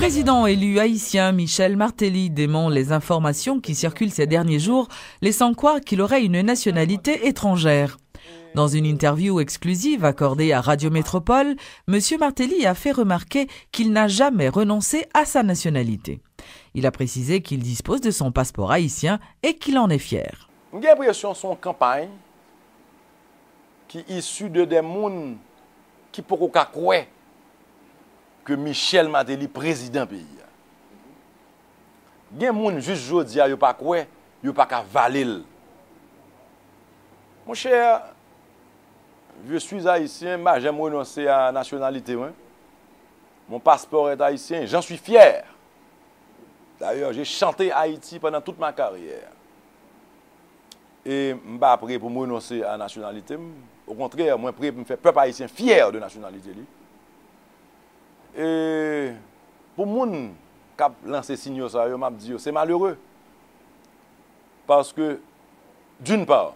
président élu haïtien Michel Martelly dément les informations qui circulent ces derniers jours, laissant croire qu'il aurait une nationalité étrangère. Dans une interview exclusive accordée à Radio Métropole, M. Martelly a fait remarquer qu'il n'a jamais renoncé à sa nationalité. Il a précisé qu'il dispose de son passeport haïtien et qu'il en est fier. J'ai l'impression que son campagne qui est issue de des gens qui ne peuvent pas croire que Michel Martelly président pays. Il y a des gens juste aujourd'hui qui ne peuvent pas croire, ils ne peuvent pas valer. Mon cher, je suis haïtien, mais j'aime renoncer à la nationalité. Mon passeport est haïtien, j'en suis fier. D'ailleurs, j'ai chanté Haïti pendant toute ma carrière. Et je ne suis pas prêt pour me renoncer à la nationalité. Au contraire, je suis prêt pour me faire peuple haïtien fier de la nationalité. Et pour les gens qui ont lancé signaux, je m'a dit c'est malheureux. Parce que, d'une part,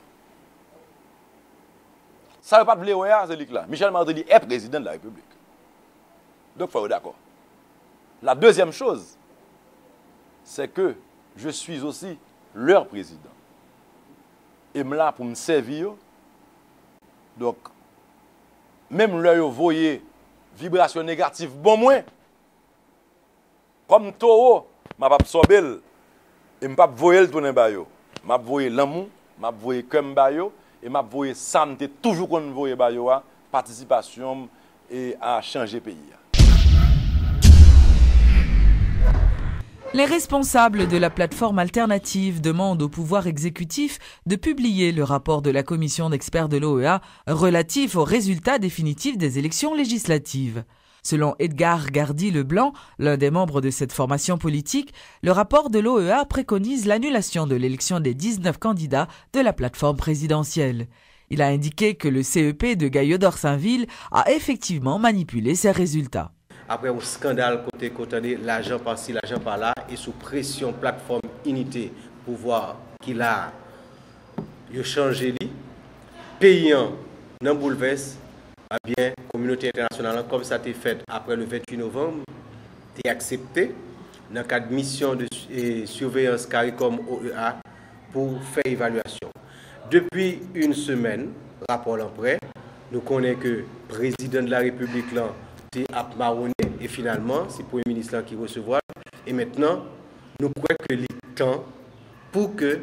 ça ne veut pas de blé, c'est là. Michel Martelly est président de la République. Donc, il faut être d'accord. La deuxième chose, c'est que je suis aussi leur président. Et je suis là pour me servir. Donc, même là, vous voyez vibration négative, bon moins. Comme taureau, je ne vais pas absorber et je ne vais pas voyer le tourner. Je vais voyer l'amour, je vais voyer comme bayo et je vais voyer santé, toujours qu'on voye bayo, participation et à changer le pays. Les responsables de la plateforme alternative demandent au pouvoir exécutif de publier le rapport de la commission d'experts de l'OEA relatif aux résultats définitifs des élections législatives. Selon Edgar Gardy-Leblanc, l'un des membres de cette formation politique, le rapport de l'OEA préconise l'annulation de l'élection des 19 candidats de la plateforme présidentielle. Il a indiqué que le CEP de Gaillot-d'Orsainville a effectivement manipulé ces résultats. Après un scandale côté l'argent par-ci, l'argent par-là, et sous pression plateforme Unité pour voir qu'il a changé les payant dans le bouleverse, eh bien, la communauté internationale, comme ça a été fait après le 28 novembre, est accepté dans le cadre de mission de surveillance CARICOM OEA pour faire évaluation. Depuis une semaine, rapport en prêt, nous connaissons que le président de la République là, a marronné et finalement c'est le Premier ministre qui recevra. Et maintenant, nous croyons que il est temps pour que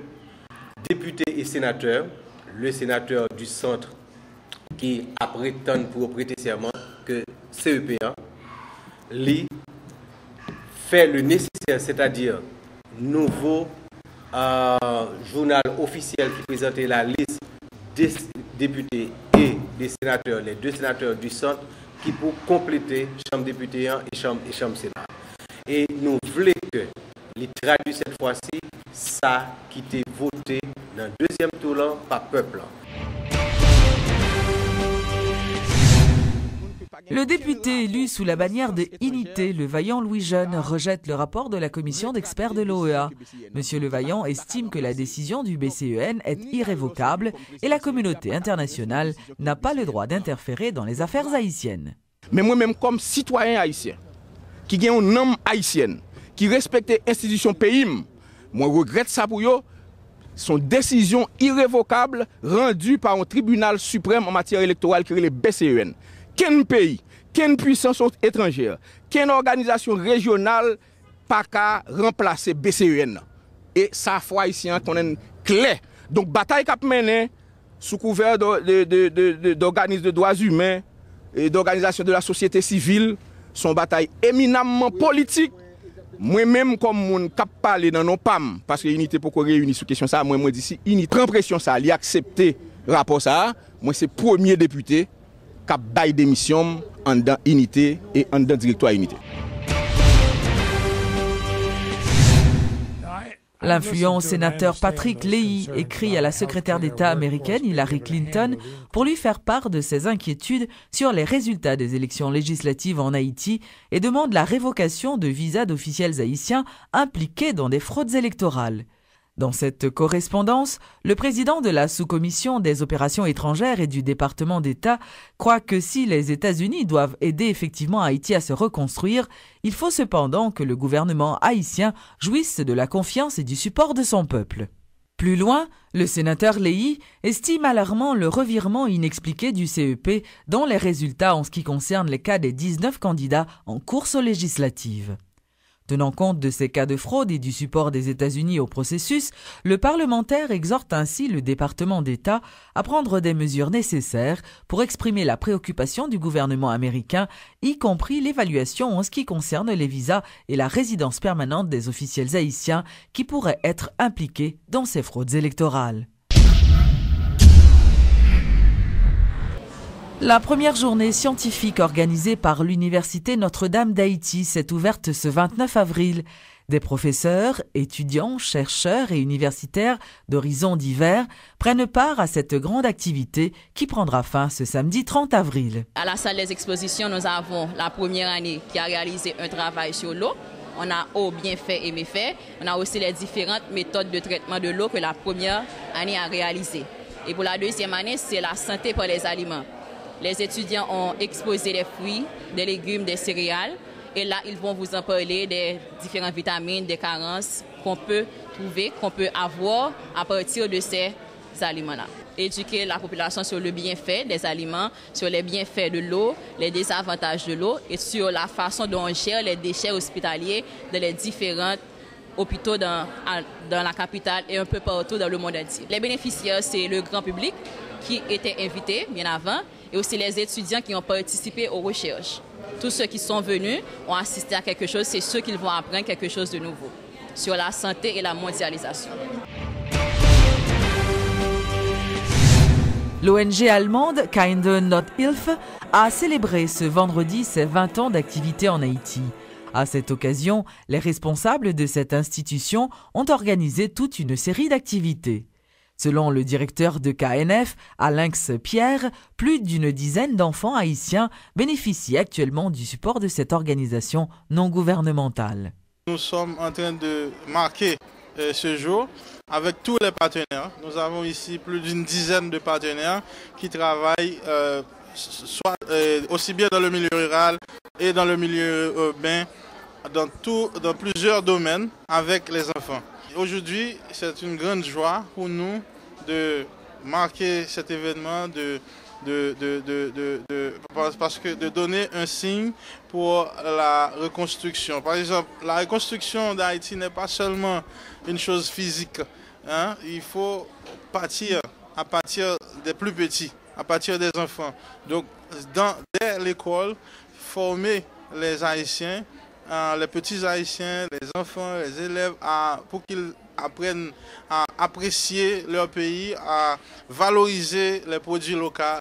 députés et sénateurs, le sénateur du centre qui a prétendu pour prêter serment que CEPA, lui fait le nécessaire, c'est-à-dire nouveau journal officiel qui présentait la liste des députés et des sénateurs, les deux sénateurs du centre, qui pour compléter Chambre députés et Chambre Sénat. Et nous voulons que les traduit cette fois-ci, ça qui était voté dans le deuxième tour par peuple. Le député élu sous la bannière de Unité, le vaillant Louis Jeune, rejette le rapport de la commission d'experts de l'OEA. Monsieur Le Vaillant estime que la décision du BCEN est irrévocable et la communauté internationale n'a pas le droit d'interférer dans les affaires haïtiennes. Mais moi-même, comme citoyen haïtien, qui a un âme haïtienne, qui respecte l'institution pays, moi regrette ça pour eux. Son décision irrévocable rendue par un tribunal suprême en matière électorale qui est le BCEN. Quel pays, quelle puissance étrangère, quelle organisation régionale pas qu'à remplacer BCEN. Et ça, faut haïtien qu'on est clair. Donc, bataille qu'a menée sous couvert d'organismes de droits humains et d'organisations de la société civile, sont bataille éminemment politique. Moi-même, comme mon cap parler dans nos PAM, parce que l'unité pour réunir sur question ça, moi d'ici, unité prend pression ça, il accepté rapport ça, moi c'est premier député qui a bail démission en dans unité et en dans directoire unité. L'influent sénateur Patrick Leahy écrit à la secrétaire d'État américaine Hillary Clinton pour lui faire part de ses inquiétudes sur les résultats des élections législatives en Haïti et demande la révocation de visas d'officiels haïtiens impliqués dans des fraudes électorales. Dans cette correspondance, le président de la sous-commission des opérations étrangères et du département d'État croit que si les États-Unis doivent aider effectivement Haïti à se reconstruire, il faut cependant que le gouvernement haïtien jouisse de la confiance et du support de son peuple. Plus loin, le sénateur Léhi estime alarmant le revirement inexpliqué du CEP dans les résultats en ce qui concerne les cas des 19 candidats en course aux législatives. Tenant compte de ces cas de fraude et du support des États-Unis au processus, le parlementaire exhorte ainsi le département d'État à prendre des mesures nécessaires pour exprimer la préoccupation du gouvernement américain, y compris l'évaluation en ce qui concerne les visas et la résidence permanente des officiels haïtiens qui pourraient être impliqués dans ces fraudes électorales. La première journée scientifique organisée par l'Université Notre-Dame d'Haïti s'est ouverte ce 29 avril. Des professeurs, étudiants, chercheurs et universitaires d'horizons divers prennent part à cette grande activité qui prendra fin ce samedi 30 avril. À la salle des expositions, nous avons la première année qui a réalisé un travail sur l'eau. On a eau, bienfaits et méfaits. On a aussi les différentes méthodes de traitement de l'eau que la première année a réalisées. Et pour la deuxième année, c'est la santé par les aliments. Les étudiants ont exposé des fruits, des légumes, des céréales. Et là, ils vont vous en parler des différentes vitamines, des carences qu'on peut trouver, qu'on peut avoir à partir de ces aliments-là. Éduquer la population sur le bienfait des aliments, sur les bienfaits de l'eau, les désavantages de l'eau et sur la façon dont on gère les déchets hospitaliers dans les différents hôpitaux dans la capitale et un peu partout dans le monde entier. Les bénéficiaires, c'est le grand public qui était invité bien avant et aussi les étudiants qui ont participé aux recherches. Tous ceux qui sont venus ont assisté à quelque chose, c'est ceux qui vont apprendre quelque chose de nouveau sur la santé et la mondialisation. L'ONG allemande Kinder Not Hilfe a célébré ce vendredi ses 20 ans d'activité en Haïti. À cette occasion, les responsables de cette institution ont organisé toute une série d'activités. Selon le directeur de KNF, Alinx Pierre, plus d'une dizaine d'enfants haïtiens bénéficient actuellement du support de cette organisation non gouvernementale. Nous sommes en train de marquer ce jour avec tous les partenaires. Nous avons ici plus d'une dizaine de partenaires qui travaillent aussi bien dans le milieu rural et dans le milieu urbain, dans plusieurs domaines avec les enfants. Aujourd'hui, c'est une grande joie pour nous de marquer cet événement, parce que de donner un signe pour la reconstruction. Par exemple, la reconstruction d'Haïti n'est pas seulement une chose physique. Il faut partir à partir des plus petits, à partir des enfants. Donc, dès l'école, former les Haïtiens, les petits Haïtiens, les enfants, les élèves, pour qu'ils apprennent à apprécier leur pays, à valoriser les produits locaux.